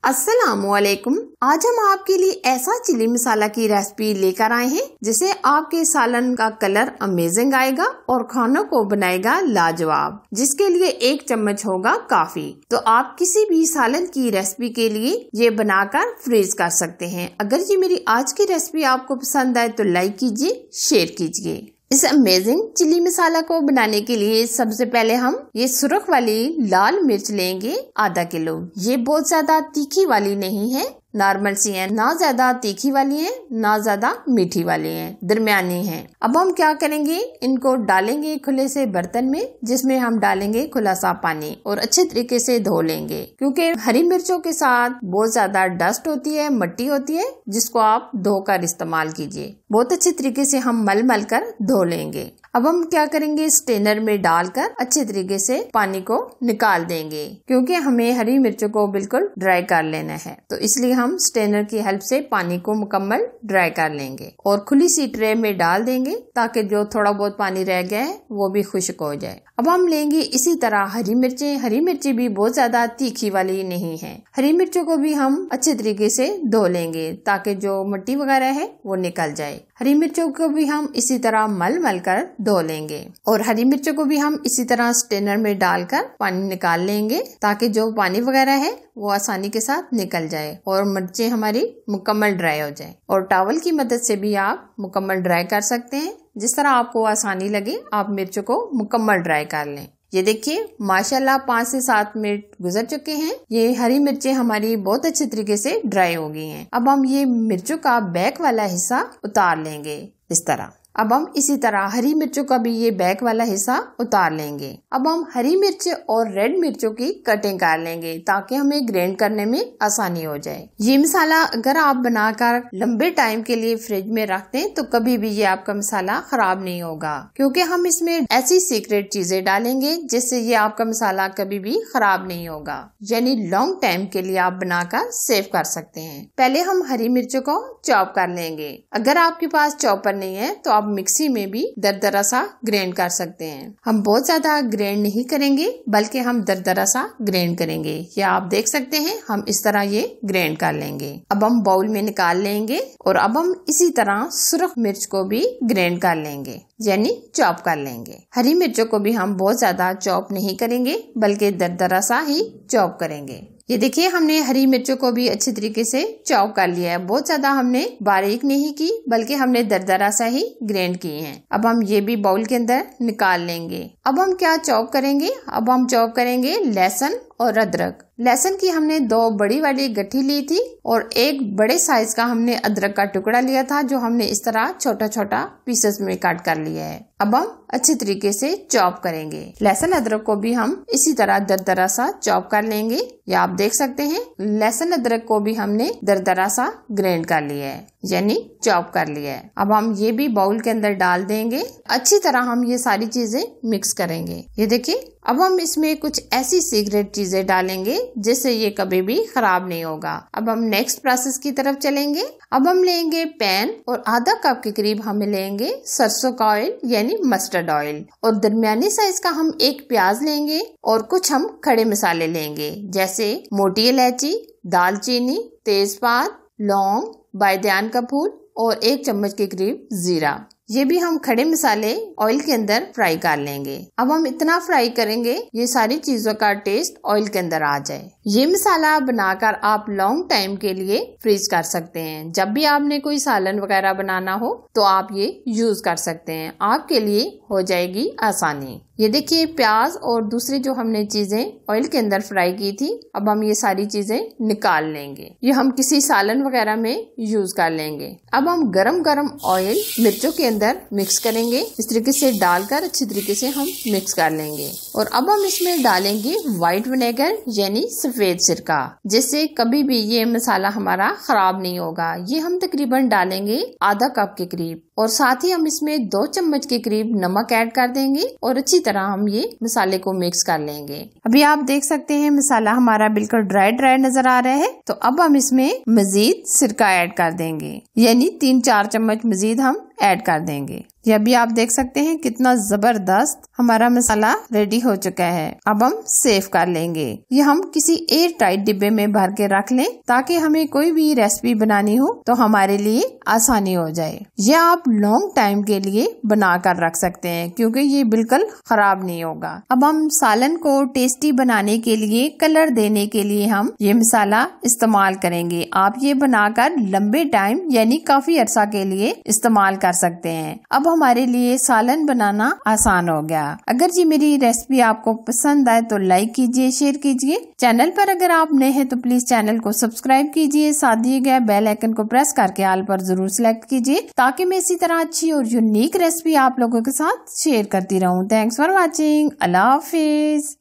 अस्सलामुअलैकुम। आज हम आपके लिए ऐसा चिली मसाला की रेसिपी लेकर आए हैं जिसे आपके सालन का कलर अमेजिंग आएगा और खानों को बनाएगा लाजवाब, जिसके लिए 1 चम्मच होगा काफी। तो आप किसी भी सालन की रेसिपी के लिए ये बनाकर फ्रीज कर सकते हैं। अगर ये मेरी आज की रेसिपी आपको पसंद आए तो लाइक कीजिए, शेयर कीजिए। इस अमेजिंग चिली मसाला को बनाने के लिए सबसे पहले हम ये सुर्ख वाली लाल मिर्च लेंगे आधा किलो। ये बहुत ज्यादा तीखी वाली नहीं है, नॉर्मल सी है, ना ज्यादा तीखी वाली है ना ज्यादा मीठी वाली है, दरमियानी है। अब हम क्या करेंगे, इनको डालेंगे खुले से बर्तन में जिसमें हम डालेंगे खुला सा पानी और अच्छे तरीके से धो लेंगे, क्योंकि हरी मिर्चों के साथ बहुत ज्यादा डस्ट होती है, मिट्टी होती है, जिसको आप धोकर इस्तेमाल कीजिए। बहुत अच्छे तरीके से हम मल मल कर धो लेंगे। अब हम क्या करेंगे, स्ट्रेनर में डालकर अच्छे तरीके से पानी को निकाल देंगे, क्योंकि हमें हरी मिर्चों को बिल्कुल ड्राई कर लेना है। तो इसलिए हम स्ट्रेनर की हेल्प से पानी को मुकम्मल ड्राई कर लेंगे और खुली सी ट्रे में डाल देंगे ताकि जो थोड़ा बहुत पानी रह गया है वो भी खुश्क हो जाए। अब हम लेंगे इसी तरह हरी मिर्चें। हरी मिर्ची भी बहुत ज्यादा तीखी वाली नहीं है। हरी मिर्चों को भी हम अच्छे तरीके से धो लेंगे ताकि जो मिट्टी वगैरह है वो निकल जाए। हरी मिर्चों को भी हम इसी तरह मल मल कर धो लेंगे और हरी मिर्चों को भी हम इसी तरह स्ट्रेनर में डालकर पानी निकाल लेंगे ताकि जो पानी वगैरह है वो आसानी के साथ निकल जाए और मिर्चें हमारी मुकम्मल ड्राई हो जाए। और टॉवल की मदद से भी आप मुकम्मल ड्राई कर सकते हैं, जिस तरह आपको आसानी लगे आप मिर्चों को मुकम्मल ड्राई कर लें। ये देखिए माशाल्लाह 5 से 7 मिनट गुजर चुके हैं। ये हरी मिर्चें हमारी बहुत अच्छे तरीके से ड्राई हो गई हैं। अब हम ये मिर्चों का बैक वाला हिस्सा उतार लेंगे इस तरह। अब हम इसी तरह हरी मिर्चों का भी ये बैक वाला हिस्सा उतार लेंगे। अब हम हरी मिर्च और रेड मिर्चों की कटिंग कर लेंगे ताकि हमें ग्राइंड करने में आसानी हो जाए। ये मसाला अगर आप बनाकर लंबे टाइम के लिए फ्रिज में रखते हैं तो कभी भी ये आपका मसाला खराब नहीं होगा, क्योंकि हम इसमें ऐसी सीक्रेट चीजें डालेंगे जिससे ये आपका मसाला कभी भी खराब नहीं होगा, यानी लॉन्ग टाइम के लिए आप बनाकर सेव कर सकते हैं। पहले हम हरी मिर्चों को चॉप कर लेंगे। अगर आपके पास चॉपर नहीं है तो आप मिक्सी में भी दरदरा सा ग्राइंड कर सकते हैं। हम बहुत ज्यादा ग्राइंड नहीं करेंगे बल्कि हम दरदरा सा ग्राइंड करेंगे। ये आप देख सकते हैं, हम इस तरह ये ग्राइंड कर लेंगे। अब हम बाउल में निकाल लेंगे और अब हम इसी तरह सुर्ख मिर्च को भी ग्राइंड कर लेंगे, यानी चॉप कर लेंगे। हरी मिर्चों को भी हम बहुत ज्यादा चॉप नहीं करेंगे बल्कि दरदरा सा ही चॉप करेंगे। ये देखिए हमने हरी मिर्चों को भी अच्छी तरीके से चॉप कर लिया है। बहुत ज्यादा हमने बारीक नहीं की बल्कि हमने दरदरा सा ही ग्राइंड की है। अब हम ये भी बाउल के अंदर निकाल लेंगे। अब हम क्या चॉप करेंगे, अब हम चॉप करेंगे लहसुन और अदरक। लहसुन की हमने 2 बड़ी वाली गट्ठी ली थी और 1 बड़े साइज का हमने अदरक का टुकड़ा लिया था, जो हमने इस तरह छोटा छोटा पीसेस में काट कर लिया है। अब हम अच्छी तरीके से चॉप करेंगे। लहसुन अदरक को भी हम इसी तरह दरदरा सा चॉप कर लेंगे। ये आप देख सकते हैं लहसुन अदरक को भी हमने दरदरा सा ग्राइंड कर लिया है, यानी चॉप कर लिया है। अब हम ये भी बाउल के अंदर डाल देंगे। अच्छी तरह हम ये सारी चीजें मिक्स करेंगे। ये देखिए अब हम इसमें कुछ ऐसी सीक्रेट चीजें डालेंगे जिससे ये कभी भी खराब नहीं होगा। अब हम नेक्स्ट प्रोसेस की तरफ चलेंगे। अब हम लेंगे पैन और आधा कप के करीब हम लेंगे सरसों का ऑयल यानी मस्टर्ड ऑयल, और दरमियानी साइज का हम 1 प्याज लेंगे और कुछ हम खड़े मसाले लेंगे जैसे मोटी इलायची, दालचीनी, तेजपात, लौंग, बायदान का फूल और 1 चम्मच के करीब जीरा। ये भी हम खड़े मसाले ऑयल के अंदर फ्राई कर लेंगे। अब हम इतना फ्राई करेंगे ये सारी चीजों का टेस्ट ऑयल के अंदर आ जाए। ये मसाला बनाकर आप लॉन्ग टाइम के लिए फ्रीज कर सकते हैं। जब भी आपने कोई सालन वगैरह बनाना हो तो आप ये यूज कर सकते हैं, आपके लिए हो जाएगी आसानी। ये देखिए प्याज और दूसरी जो हमने चीजें ऑयल के अंदर फ्राई की थी, अब हम ये सारी चीजें निकाल लेंगे। ये हम किसी सालन वगैरह में यूज कर लेंगे। अब हम गरम गरम ऑयल मिर्चों के अंदर मिक्स करेंगे। इस तरीके से डालकर अच्छी तरीके से हम मिक्स कर लेंगे और अब हम इसमें डालेंगे व्हाइट विनेगर यानी सफेद सिरका, जिससे कभी भी ये मसाला हमारा खराब नहीं होगा। ये हम तकरीबन डालेंगे आधा कप के करीब और साथ ही हम इसमें 2 चम्मच के करीब नमक ऐड कर देंगे और अच्छी तरह हम ये मसाले को मिक्स कर लेंगे। अभी आप देख सकते हैं मसाला हमारा बिल्कुल ड्राई ड्राई नजर आ रहा है। तो अब हम इसमें मजीद सिरका ऐड कर देंगे, यानी 3-4 चम्मच मजीद हम ऐड कर देंगे। ये भी आप देख सकते हैं कितना जबरदस्त हमारा मसाला रेडी हो चुका है। अब हम सेव कर लेंगे। ये हम किसी एयर टाइट डिब्बे में भर के रख लें ताकि हमें कोई भी रेसिपी बनानी हो तो हमारे लिए आसानी हो जाए। ये आप लॉन्ग टाइम के लिए बना कर रख सकते हैं क्योंकि ये बिल्कुल खराब नहीं होगा। अब हम सालन को टेस्टी बनाने के लिए, कलर देने के लिए हम ये मसाला इस्तेमाल करेंगे। आप ये बनाकर लंबे टाइम यानी काफी अरसा के लिए इस्तेमाल कर सकते हैं। अब हमारे लिए सालन बनाना आसान हो गया। अगर जी मेरी रेसिपी आपको पसंद आए तो लाइक कीजिए, शेयर कीजिए। चैनल पर अगर आप नए हैं तो प्लीज चैनल को सब्सक्राइब कीजिए। साथ दिए गए बेल आइकन को प्रेस करके ऑल पर जरूर सिलेक्ट कीजिए ताकि मैं इसी तरह अच्छी और यूनिक रेसिपी आप लोगों के साथ शेयर करती रहूं। Thanks for watching. Allah Hafiz.